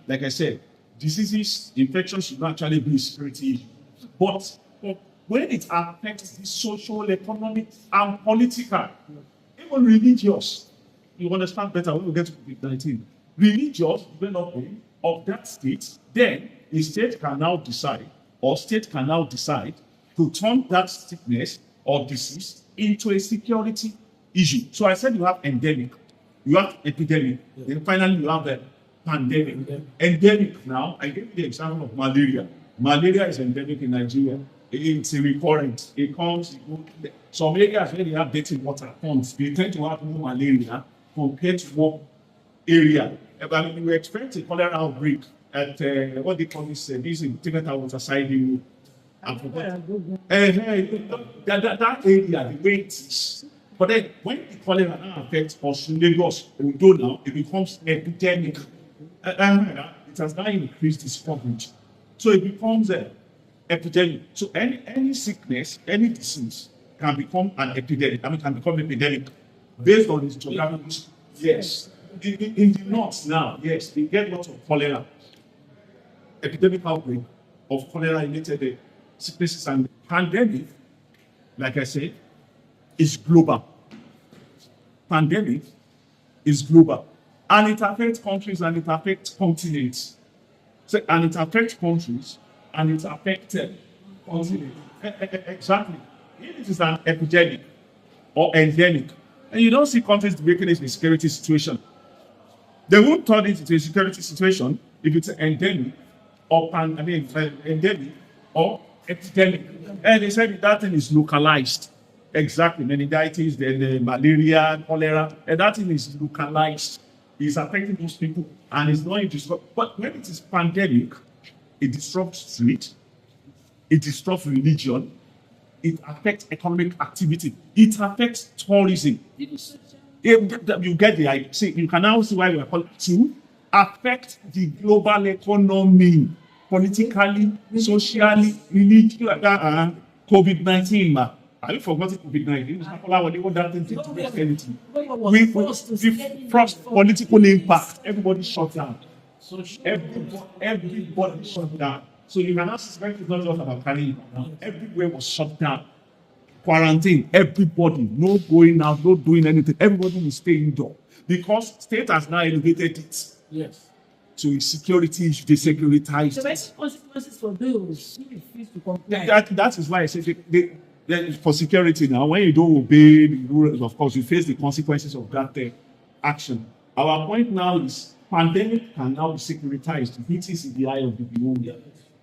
like I said, diseases, infections should not actually be a security issue. But when it affects the social, economic, and political, even religious, you understand better when we get to COVID-19. Religious development of that state, then a state can now decide, or state can now decide to turn that sickness or disease into a security issue. So I said you have endemic, you have epidemic, then finally you have a pandemic. Endemic now, I gave you the example of malaria. Malaria is endemic in Nigeria. It's a recurrent. It comes, it goes. Some areas where they have dirty water comes, they tend to have more malaria compared to one area. I mean, we expect a cholera outbreak at what they call this in Tibetan water side. I forgot. That area, the way it is. But then when the cholera now affects us in Lagos, Ondo now, it becomes epidemic. It has now increased its coverage. So it becomes an epidemic. So any sickness, any disease can become an epidemic. I mean, can become epidemic based on its geographical. Yes. In the north now, yes, they get lots of cholera. Epidemic outbreak of cholera-related sicknesses and pandemic, like I said, is global. Pandemic is global. And it affects countries and it affects continents. So, and it affects countries and it affects continents. Exactly. If it is an epidemic or endemic, and you don't see countries making it a security situation, they won't turn it into a security situation if it's endemic or endemic or epidemic. And they said that thing is localized. Exactly. Meningitis, then malaria, cholera, and that thing is localized. It's affecting those people and it's not disrupt. But when it is pandemic, it disrupts trade, it disrupts religion, it affects economic activity, it affects tourism. You get the idea. See, you can now see why we are calling it to affect the global economy, politically, socially, religiously. COVID-19, man. Have you forgotten COVID-19? What that thing did to anything? We first political impact. Everybody shut down. Everybody shut down. So you can suspect it's not just about carrying down. Everywhere was shut down. Quarantine. Everybody, no going out, no doing anything. Everybody will stay indoor because state has now elevated it. Yes. To a security issue, they securitized. So there's consequences for those who refuse to comply. That is why I say for security now, when you don't obey the rules, of course, you face the consequences of that action. Our point now is pandemic can now be securitized. It is in the eye of the beholder.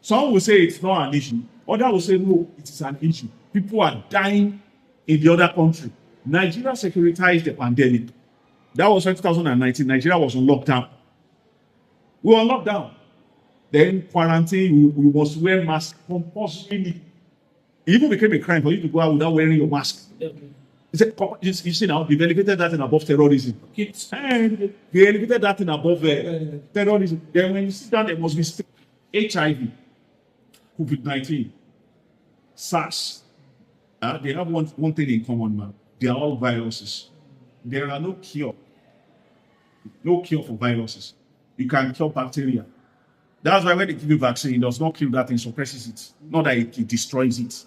Some will say it's not an issue. Others will say no, it is an issue. People are dying in the other country. Nigeria securitized the pandemic. That was 2019. Nigeria was on lockdown. We were on lockdown. Then quarantine, we must wear masks compulsorily. It even became a crime for you to go out without wearing your mask. You see now, they've elevated that in above terrorism. And they elevated that in above terrorism. Then when you sit down, there must be HIV, COVID-19, SARS. They have one thing in common, man. They are all viruses. There are no cure. No cure for viruses. You can cure bacteria. That's why when they give you vaccine, it does not kill that thing, suppresses it. Not that it destroys it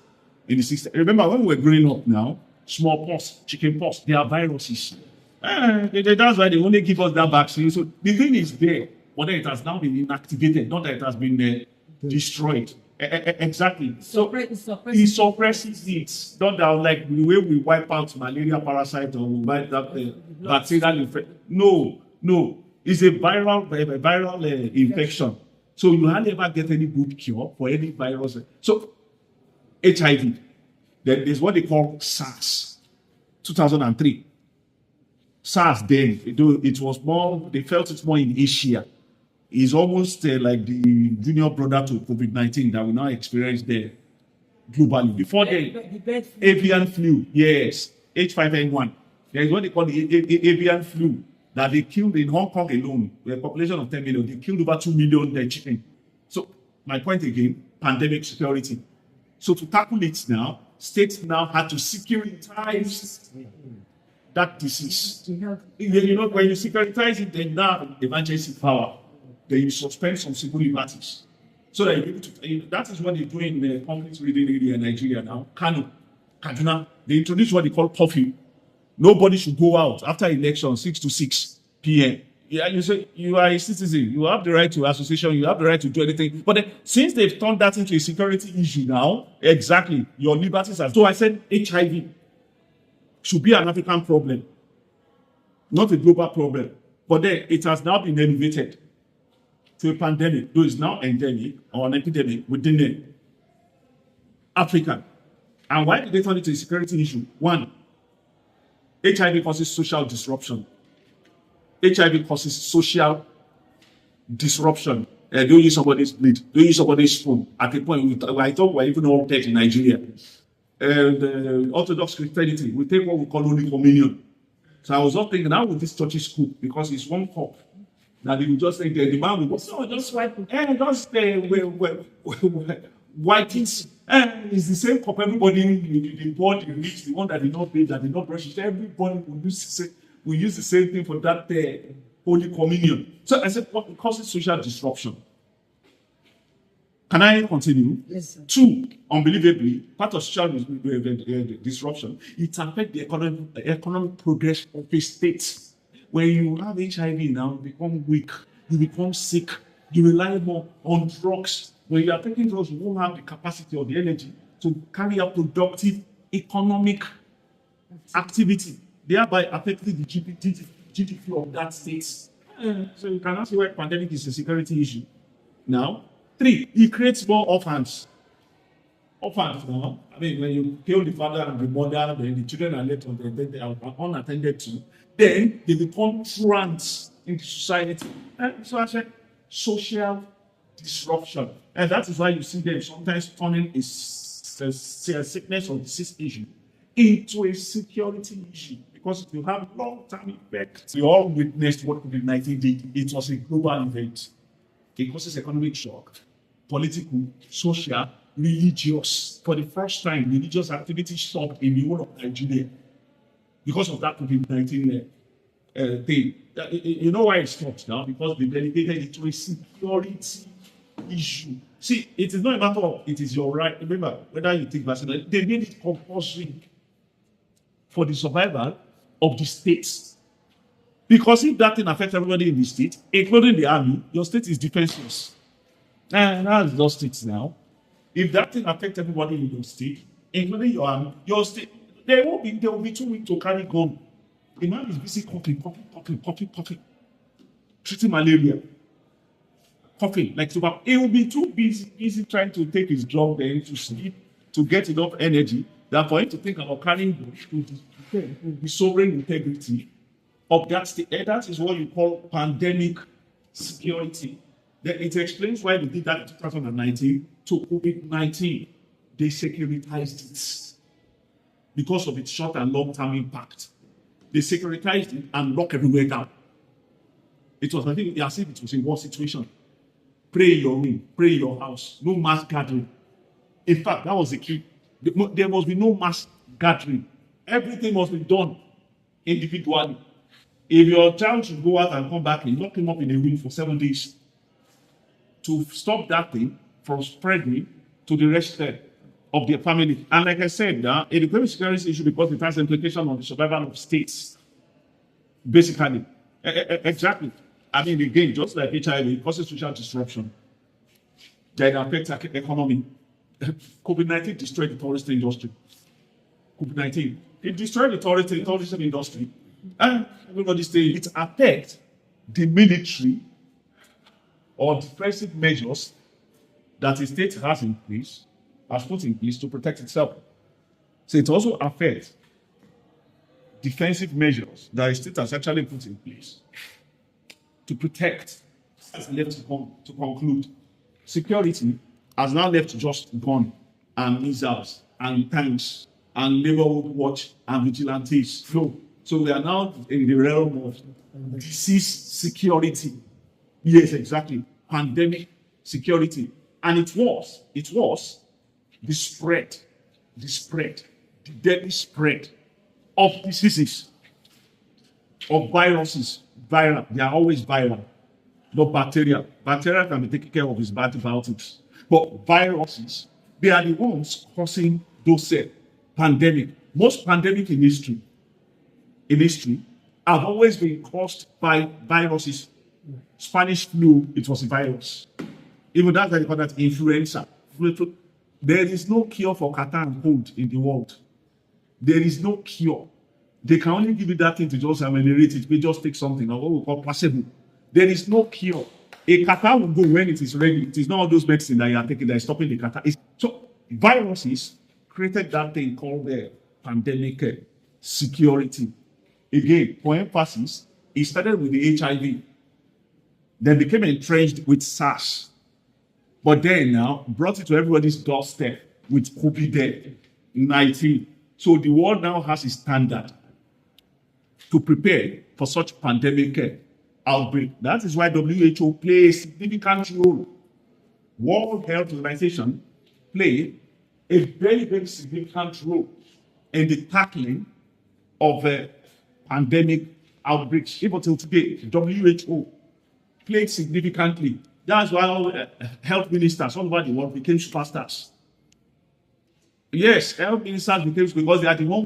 in the system. Remember, when we were growing up now, smallpox, chickenpox, they are viruses. That's why they only give us that vaccine. So the thing is there, but then it has now been inactivated, not that it has been destroyed. Exactly. So it suppresses it. Not that like the way we wipe out malaria parasite or we wipe out bacterial infection. No. It's a viral infection. So you hardly ever get any good cure for any virus. So HIV, then there's what they call SARS, 2003. SARS then, it was more, they felt it more in Asia. It's almost like the junior brother to COVID-19 that we now experience there globally. Before the avian flu, yes, H5N1. There's what they call the avian flu that they killed in Hong Kong alone, with a population of 10 million. They killed over 2 million chicken. So my point again, pandemic security. So to tackle it now, states now had to securitize that disease. You know, when you securitize it, then now emergency power. then you suspend some civil liberties. So that you're able to, that is what they do in the conflict reading area in Nigeria now. Kano, Kaduna, they introduced what they call curfew. Nobody should go out after election 6 to 6 p.m. Yeah, you say you are a citizen, you have the right to association, you have the right to do anything. But then, since they've turned that into a security issue now, exactly, your liberties are. So I said HIV should be an African problem, not a global problem. But then it has now been elevated to a pandemic, though it's now endemic or an epidemic within the Africa. And why did they turn it to a security issue? One, HIV causes social disruption. HIV causes social disruption. Don't use somebody's bleed. Don't use somebody's spoon. At a point, I thought we're even all dead in Nigeria. And Orthodox Christianity, we take what we call Holy Communion. So I was not thinking, how would this church school? Because it's one cup. Now they will just say, the man will go, so just wipe it. And just wipe it. And it's the same cup. Everybody, the poor, the rich, the one that did not pay, that did not brush it, everybody will use the same thing for that Holy Communion. So I said, what causes social disruption? Can I continue? Yes, sir. Two, unbelievably, part of social disruption, it affects the economic progress of a state. When you have HIV now, you become weak, you become sick, you rely more on drugs. When you are taking drugs, you won't have the capacity or the energy to carry out productive economic activity, thereby affecting the GDP of that state. So you can see why pandemic is a security issue. Now, three, it creates more orphans. Orphans now, I mean, when you kill the father and the mother, then the children are left on they are unattended to, then they become truants into society. And so I said, social disruption. And that is why you see them sometimes turning a sickness or disease issue into a security issue. Because it will have long-term effects. We all witnessed what COVID-19 did. It was a global event. It causes economic shock, political, social, religious. For the first time, religious activity stopped in the whole of Nigeria because of that COVID-19 thing. You know why it stopped now? Because they delegated it to a security issue. See, it is not a matter of it is your right. Remember, whether you take vaccine, they made it compulsory for the survival of the states. Because if that thing affects everybody in the state, including the army, your state is defenseless. And that's your state now. If that thing affects everybody in your state, including your army, your state, they will be too weak to carry gun. The man is busy coughing, treating malaria. Coughing, like super. He will be too busy trying to take his drug then to sleep, to get enough energy, than for him to think about carrying the sovereign integrity of that state. And that is what you call pandemic security. Then it explains why they did that in 2019 to COVID-19. They securitized it because of its short and long-term impact. They securitized it and locked everywhere down. It was, I think, as if it was a war situation. Pray in your room, pray in your house, no mass gathering. In fact, that was the key. There must be no mass gathering. Everything must be done individually. If your child should go out and come back, you lock him up in a room for 7 days to stop that thing from spreading to the rest of their family. And like I said, it became a security issue because it has implications on the survival of states. Basically. Exactly. I mean, again, just like HIV, it causes social disruption. Then affects the economy. COVID-19 destroyed the tourist industry. COVID-19. It destroyed the tourism industry. And everybody's saying it affects the military or defensive measures that the state has put in place to protect itself. So it also affects defensive measures that the state has actually put in place to protect. Has left to conclude. Security has now left just gun and missiles and tanks and neighborhood watch and vigilantes. So we are now in the realm of disease security. Yes, exactly. Pandemic security. And it was the deadly spread of diseases, of viruses. Viral. They are always viral. not bacteria. Bacteria can be taken care of with antibiotics. But viruses, they are the ones causing those pandemic. Most pandemic in history, have always been caused by viruses. Spanish flu, it was a virus. Even that they call that influenza. There is no cure for catarrh and cold in the world. There is no cure. They can only give you that thing to just ameliorate it. We just take something, or what we call placebo. There is no cure. A catarrh will go when it is ready. It is not all those medicine that you are taking that is stopping the catarrh. So viruses created that thing called the pandemic security. Again, for emphasis, it started with the HIV, then became entrenched with SARS, but then now brought it to everybody's doorstep with COVID-19. So the world now has a standard to prepare for such pandemic outbreak. That is why WHO plays a significant role. World Health Organization play a very, very significant role in the tackling of pandemic outbreaks. Even till today, WHO played significantly. That's why all health ministers all over the world became superstars. Yes, health ministers became, because they are the one